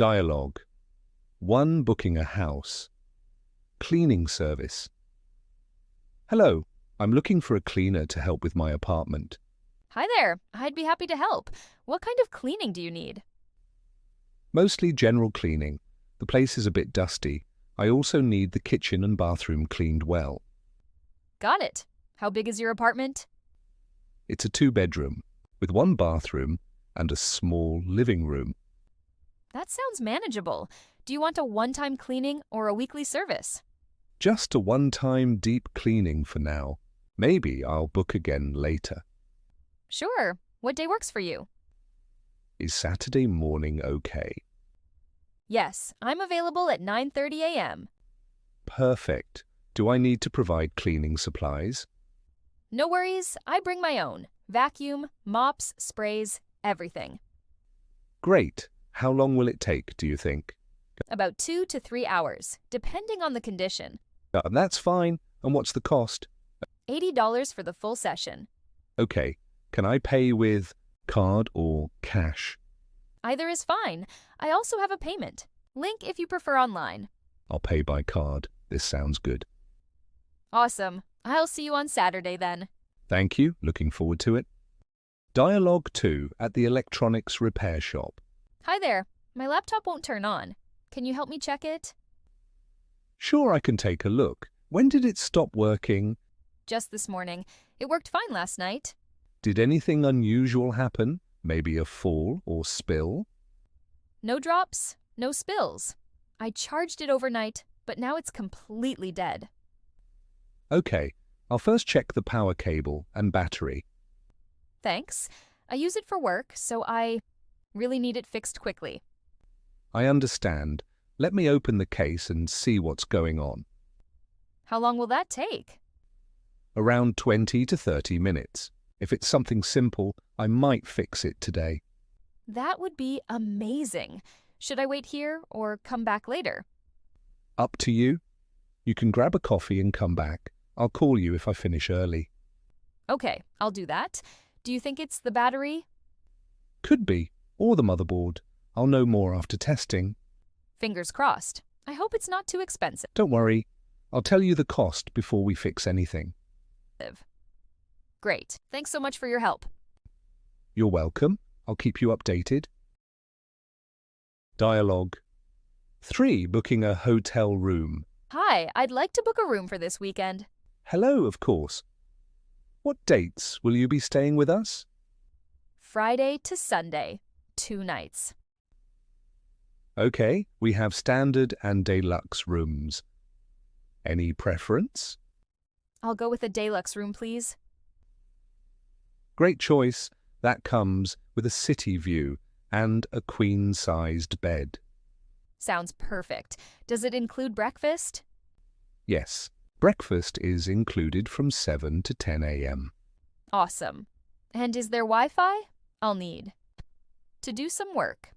Dialogue. 1. Booking a house. Cleaning service. Hello, I'm looking for a cleaner to help with my apartment. Hi there. I'd be happy to help. What kind of cleaning do you need? Mostly general cleaning. The place is a bit dusty. I also need the kitchen and bathroom cleaned well. Got it. How big is your apartment? It's a 2-bedroom with 1 bathroom and a small living room. That sounds manageable. Do you want a one-time cleaning or a weekly service? Just a one-time deep cleaning for now. Maybe I'll book again later. Sure. What day works for you? Is Saturday morning okay? Yes, I'm available at 9:30 a.m. Perfect. Do I need to provide cleaning supplies? No worries. I bring my own. Vacuum, mops, sprays, everything. Great. How long will it take, do you think? About 2 to 3 hours, depending on the condition. That's fine. And what's the cost? $80 for the full session. Okay. Can I pay with card or cash? Either is fine. I also have a payment. Link if you prefer online. I'll pay by card. This sounds good. Awesome. I'll see you on Saturday then. Thank you. Looking forward to it. Dialogue 2 at the electronics repair shop. Hi there. My laptop won't turn on. Can you help me check it? Sure, I can take a look. When did it stop working? Just this morning. It worked fine last night. Did anything unusual happen? Maybe a fall or spill? No drops, no spills. I charged it overnight, but now it's completely dead. Okay, I'll first check the power cable and battery. Thanks. I use it for work, so I really need it fixed quickly. I understand. Let me open the case and see what's going on. How long will that take? Around 20 to 30 minutes. If it's something simple, I might fix it today. That would be amazing. Should I wait here or come back later? Up to you. You can grab a coffee and come back. I'll call you if I finish early. Okay, I'll do that. Do you think it's the battery? Could be, or the motherboard. I'll know more after testing. Fingers crossed. I hope it's not too expensive. Don't worry. I'll tell you the cost before we fix anything. Great. Thanks so much for your help. You're welcome. I'll keep you updated. Dialogue 3. Booking a hotel room. Hi, I'd like to book a room for this weekend. Hello, of course. What dates will you be staying with us? Friday to Sunday, 2 nights. Okay, we have standard and deluxe rooms. Any preference? I'll go with a deluxe room, please. Great choice. That comes with a city view and a queen-sized bed. Sounds perfect. Does it include breakfast? Yes, breakfast is included from 7 to 10 a.m. Awesome. And is there Wi-Fi? I'll need to do some work.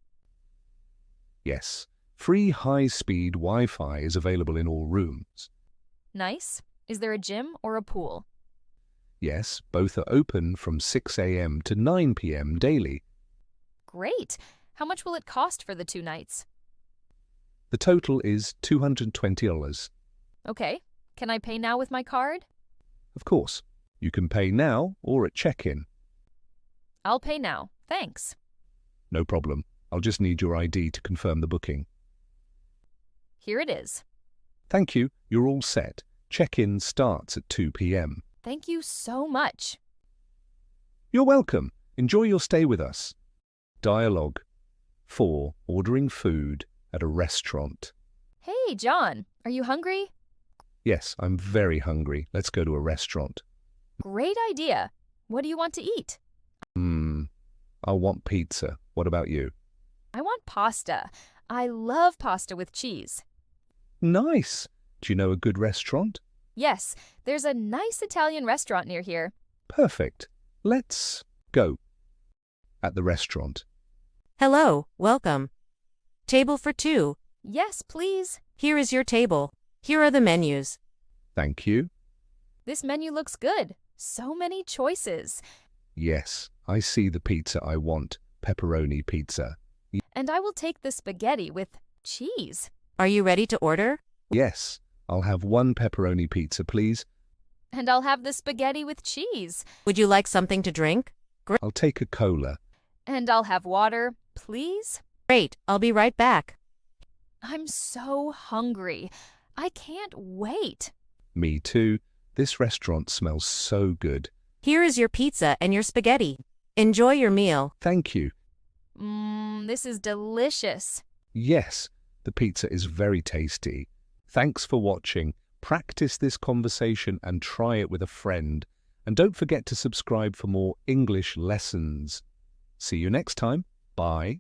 Yes, free high-speed Wi-Fi is available in all rooms. Nice. Is there a gym or a pool? Yes, both are open from 6 a.m. to 9 p.m. daily. Great. How much will it cost for the 2 nights? The total is $220. Okay. Can I pay now with my card? Of course. You can pay now or at check-in. I'll pay now. Thanks. No problem. I'll just need your ID to confirm the booking. Here it is. Thank you. You're all set. Check-in starts at 2 p.m. Thank you so much. You're welcome. Enjoy your stay with us. Dialogue 4. Ordering food at a restaurant. Hey, John. Are you hungry? Yes, I'm very hungry. Let's go to a restaurant. Great idea. What do you want to eat? I'll want pizza. What about you? I want pasta. I love pasta with cheese. Nice. Do you know a good restaurant? Yes, there's a nice Italian restaurant near here. Perfect. Let's go. At the restaurant. Hello, welcome. Table for 2. Yes, please. Here is your table. Here are the menus. Thank you. This menu looks good. So many choices. Yes, I see the pizza I want. Pepperoni pizza. And I will take the spaghetti with cheese. Are you ready to order? Yes, I'll have one pepperoni pizza, please. And I'll have the spaghetti with cheese. Would you like something to drink? I'll take a cola. And I'll have water, please. Great, I'll be right back. I'm so hungry. I can't wait. Me too. This restaurant smells so good. Here is your pizza and your spaghetti. Enjoy your meal. Thank you. This is delicious. Yes, the pizza is very tasty. Thanks for watching. Practice this conversation and try it with a friend. And don't forget to subscribe for more English lessons. See you next time. Bye.